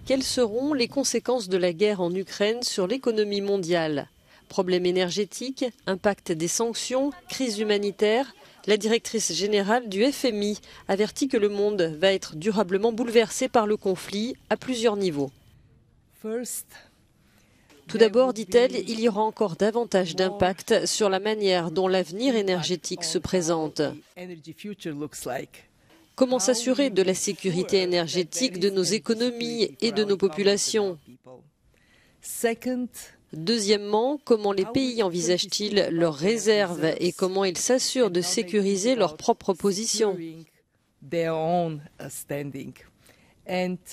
Quelles seront les conséquences de la guerre en Ukraine sur l'économie mondiale? Problèmes énergétiques, impact des sanctions, crise humanitaire. La directrice générale du FMI avertit que le monde va être durablement bouleversé par le conflit à plusieurs niveaux. Tout d'abord, dit-elle, il y aura encore davantage d'impact sur la manière dont l'avenir énergétique se présente. Comment s'assurer de la sécurité énergétique de nos économies et de nos populations? Deuxièmement, comment les pays envisagent-ils leurs réserves et comment ils s'assurent de sécuriser leur propre position?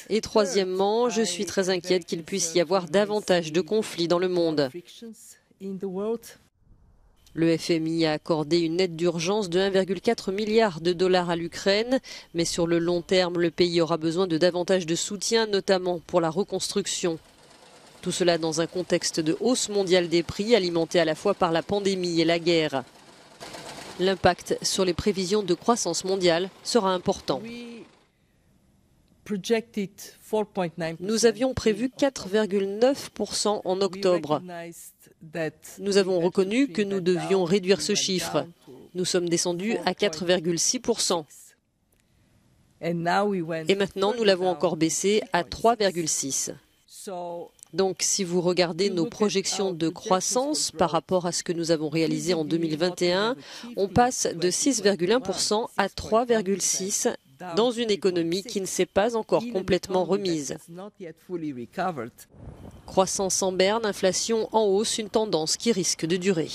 Et troisièmement, je suis très inquiète qu'il puisse y avoir davantage de conflits dans le monde. Le FMI a accordé une aide d'urgence de 1,4 milliard de dollars à l'Ukraine, mais sur le long terme, le pays aura besoin de davantage de soutien, notamment pour la reconstruction. Tout cela dans un contexte de hausse mondiale des prix, alimenté à la fois par la pandémie et la guerre. L'impact sur les prévisions de croissance mondiale sera important. Nous avions prévu 4,9% en octobre. Nous avons reconnu que nous devions réduire ce chiffre. Nous sommes descendus à 4,6%. Et maintenant, nous l'avons encore baissé à 3,6%. Donc, si vous regardez nos projections de croissance par rapport à ce que nous avons réalisé en 2021, on passe de 6,1% à 3,6% dans une économie qui ne s'est pas encore complètement remise. Croissance en berne, inflation en hausse, une tendance qui risque de durer.